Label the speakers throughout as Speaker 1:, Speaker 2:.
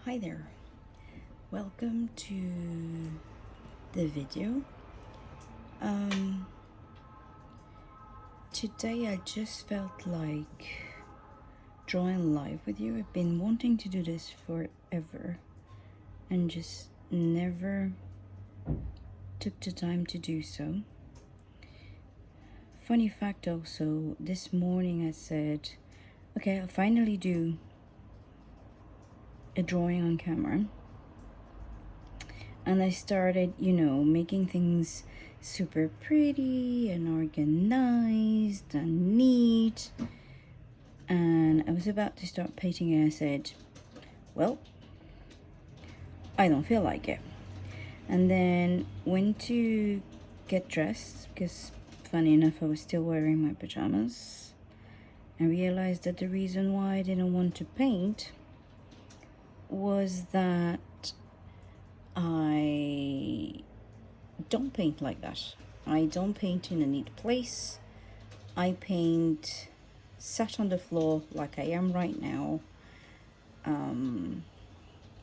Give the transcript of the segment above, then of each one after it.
Speaker 1: Hi there, welcome to the video. Today I just felt like drawing live with you. I've been wanting to do this forever and just never took the time to do so. Funny fact also, this morning I said, okay, I'll finally do a drawing on camera. And I started, making things super pretty and organized and neat. And I was about to start painting and I said, well, I don't feel like it. And then went to get dressed because, funny enough, I was still wearing my pajamas. And realized that the reason why I didn't want to paint was that I don't paint like that. I don't paint in a neat place. I paint sat on the floor like I am right now,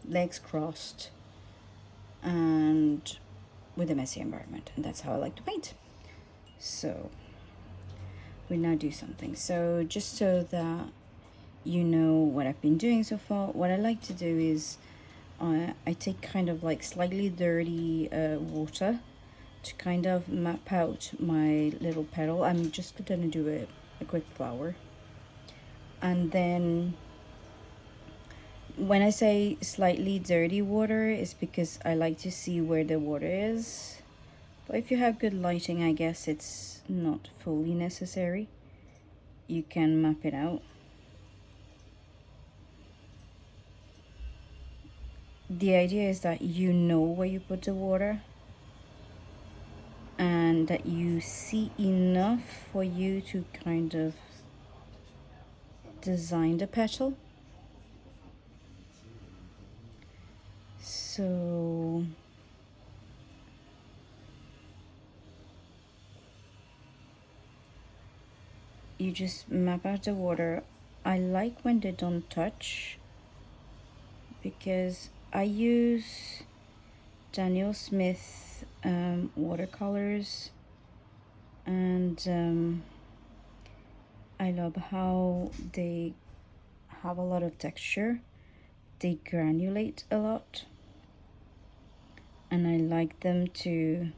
Speaker 1: legs crossed and with a messy environment, and that's how I like to paint. So we'll now do something. So just so that you know what I've been doing so far, what I like to do is I take kind of like slightly dirty water to kind of map out my little petal. I'm just gonna do a quick flower. And then when I say slightly dirty water, it's because I like to see where the water is. But if you have good lighting, I guess it's not fully necessary. You can map it out. The idea is that you know where you put the water and that you see enough for you to kind of design the petal. So you just map out the water. I like when they don't touch because I use Daniel Smith watercolors, and I love how they have a lot of texture. They granulate a lot, and I like them to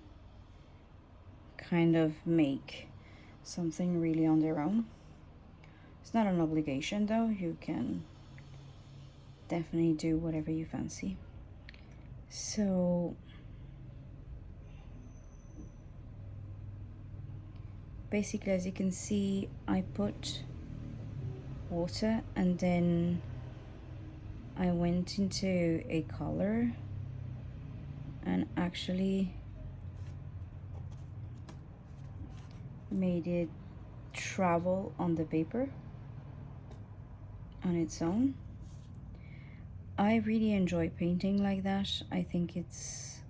Speaker 1: kind of make something really on their own. It's not an obligation though, you can definitely do whatever you fancy. So basically, as you can see, I put water and then I went into a color and actually made it travel on the paper on its own. I really enjoy painting like that. I think it's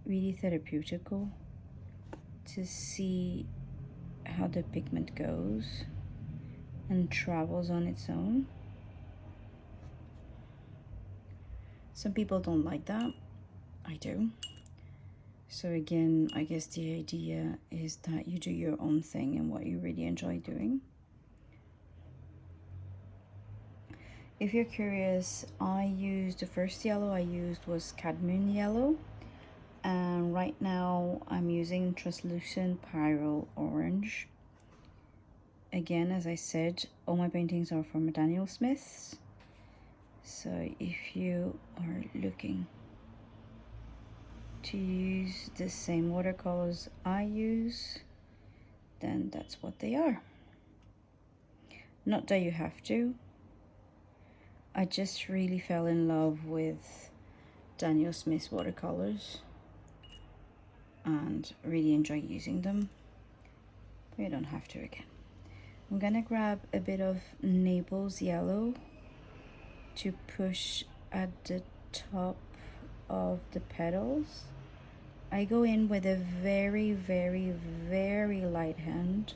Speaker 1: really therapeutical to see how the pigment goes and travels on its own. Some people don't like that. I do. So again, I guess the idea is that you do your own thing and what you really enjoy doing. If you're curious, the first yellow I used was cadmium yellow, and right now I'm using translucent pyrrole orange. Again, as I said, all my paintings are from Daniel Smith's. So if you are looking to use the same watercolors I use, then that's what they are. Not that you have to. I just really fell in love with Daniel Smith's watercolors and really enjoy using them, but you don't have to again. I'm gonna grab a bit of Naples yellow to push at the top of the petals. I go in with a very, very, very light hand.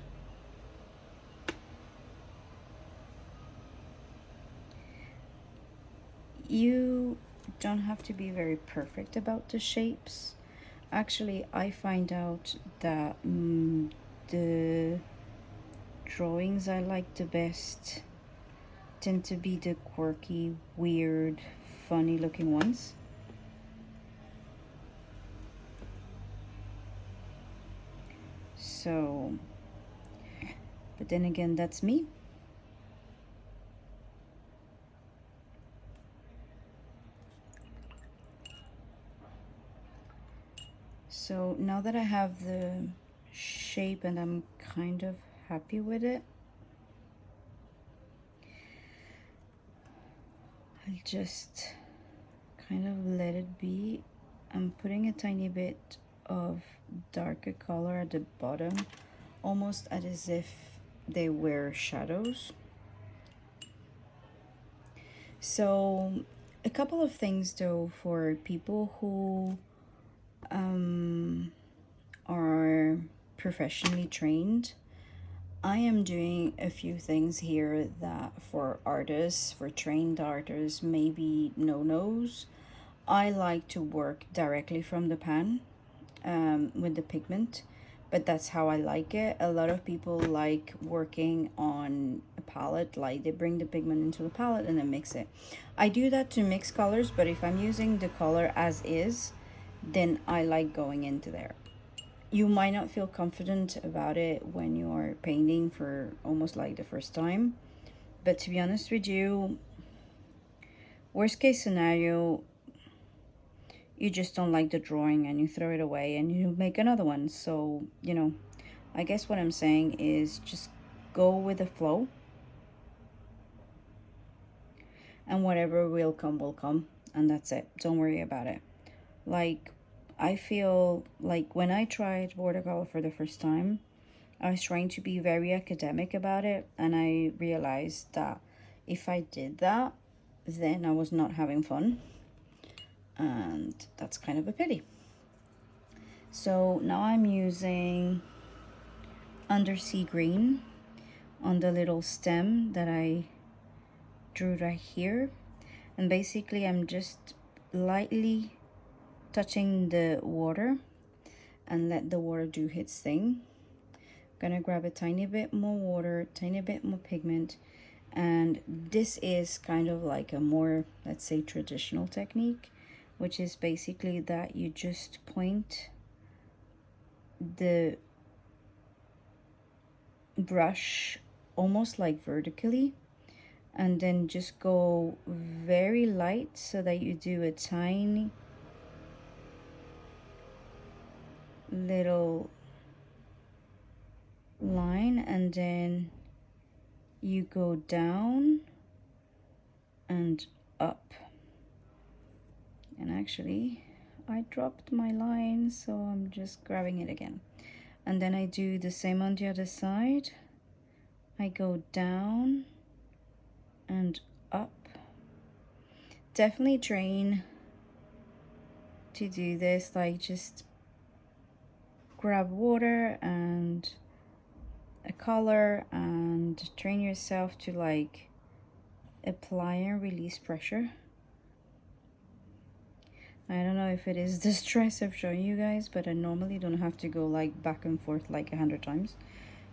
Speaker 1: you don't have to be very perfect about the shapes. Actually, I find out that the drawings I like the best tend to be the quirky, weird, funny looking ones. So, but then again, that's me. So now that I have the shape and I'm kind of happy with it, I'll just kind of let it be. I'm putting a tiny bit of darker color at the bottom, almost as if they were shadows. So a couple of things though for people who are professionally trained. I am doing a few things here that for artists, for trained artists, maybe no-nos. I like to work directly from the pan with the pigment, but that's how I like it. A lot of people like working on a palette, like they bring the pigment into the palette and then mix it. I do that to mix colors, but if I'm using the color as is, then I like going into there. You might not feel confident about it when you're painting for almost like the first time, but to be honest with you, worst case scenario, you just don't like the drawing and you throw it away and you make another one. So, you know, I guess what I'm saying is just go with the flow, and whatever will come, and that's it. Don't worry about it. Like, I feel like when I tried watercolor for the first time, I was trying to be very academic about it, and I realized that if I did that, then I was not having fun, and that's kind of a pity. So now I'm using undersea green on the little stem that I drew right here, and basically I'm just lightly touching the water and let the water do its thing. Gonna grab a tiny bit more water, tiny bit more pigment, and this is kind of like a more, let's say, traditional technique, which is basically that you just point the brush almost like vertically and then just go very light so that you do a tiny little line, and then you go down and up. And actually I dropped my line, so I'm just grabbing it again, and then I do the same on the other side. I go down and up. Definitely train to do this, like just grab water and a color and train yourself to like apply and release pressure. I don't know if it is the stress of showing you guys, but I normally don't have to go like back and forth like 100 times.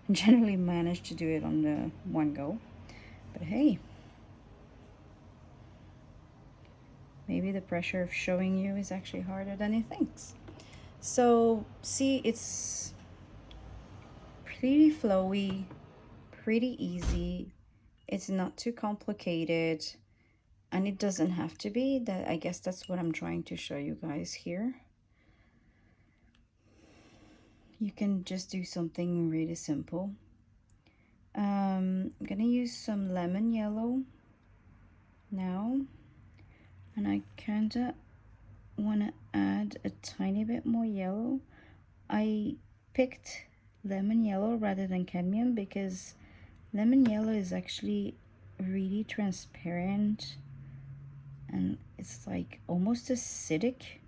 Speaker 1: I generally manage to do it on the one go, but hey, maybe the pressure of showing you is actually harder than it thinks. So see, it's pretty flowy, pretty easy. It's not too complicated, and it doesn't have to be. That, I guess that's what I'm trying to show you guys here. You can just do something really simple. I'm gonna use some lemon yellow now, and I kinda wanna add a tiny bit more yellow. I picked lemon yellow rather than cadmium because lemon yellow is actually really transparent and it's like almost acidic.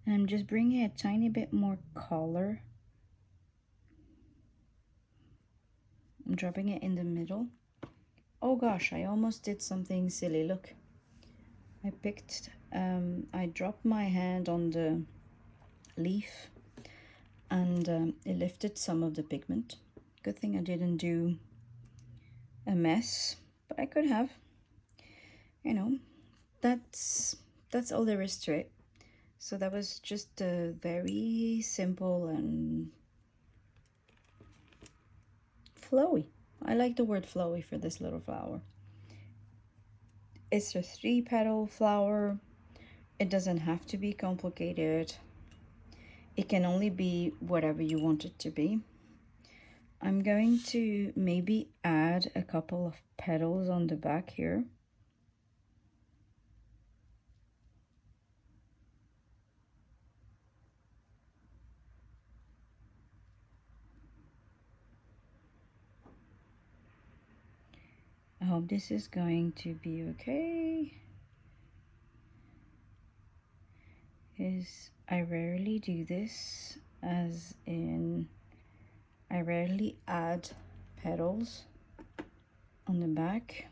Speaker 1: And I'm just bringing a tiny bit more color. I'm dropping it in the middle. Oh gosh, I almost did something silly. Look, I dropped my hand on the leaf and it lifted some of the pigment. Good thing I didn't do a mess, but I could have. You know, that's all there is to it. So that was just a very simple and flowy. I like the word flowy for this little flower. It's a 3-petal flower. It doesn't have to be complicated. It can only be whatever you want it to be. I'm going to maybe add a couple of petals on the back here. I hope this is going to be okay. I rarely do this, as in I rarely add petals on the back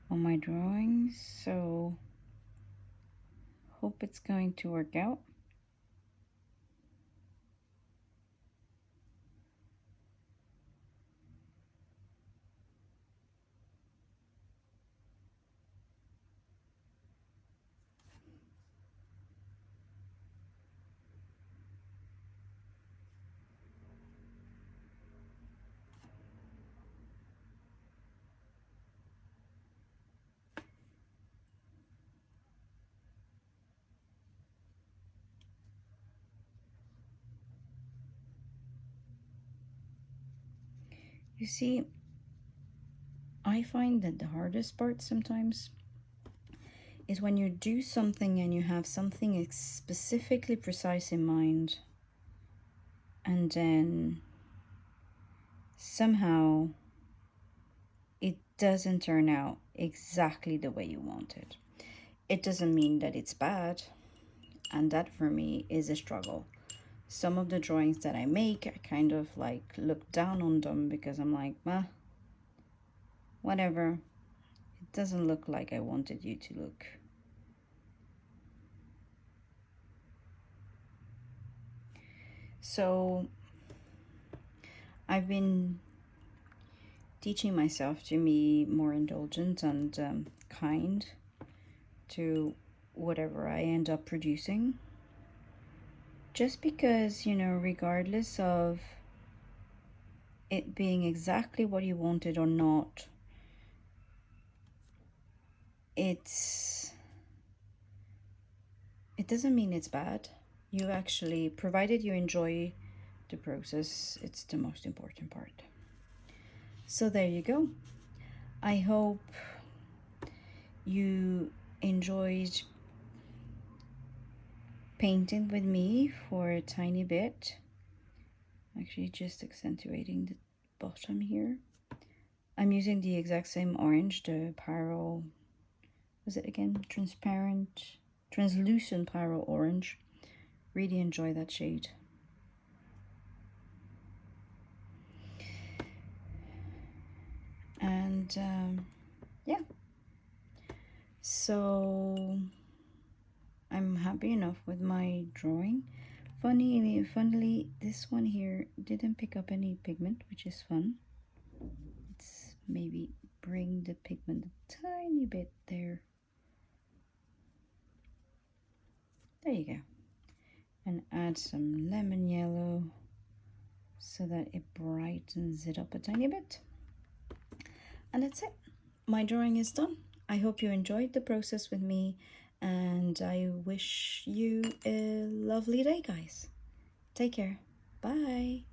Speaker 1: on my drawings, so hope it's going to work out. You see, I find that the hardest part sometimes is when you do something and you have something specifically precise in mind, and then somehow it doesn't turn out exactly the way you wanted. It doesn't mean that it's bad, and that for me is a struggle. Some of the drawings that I make, I kind of like look down on them because I'm like, whatever. It doesn't look like I wanted you to look. So I've been teaching myself to be more indulgent and kind to whatever I end up producing. Just because, regardless of it being exactly what you wanted or not, it doesn't mean it's bad. You actually, provided you enjoy the process, it's the most important part. So there you go. I hope you enjoyed painting with me for a tiny bit. Actually, just accentuating the bottom here. I'm using the exact same orange, the Pyro, was it again? Translucent Pyro Orange. Really enjoy that shade. And yeah, so I'm happy enough with my drawing. Funnily, this one here didn't pick up any pigment, which is fun. Let's maybe bring the pigment a tiny bit there. There you go. And add some lemon yellow so that it brightens it up a tiny bit. And that's it. My drawing is done. I hope you enjoyed the process with me, and I wish you a lovely day, guys. Take care. Bye.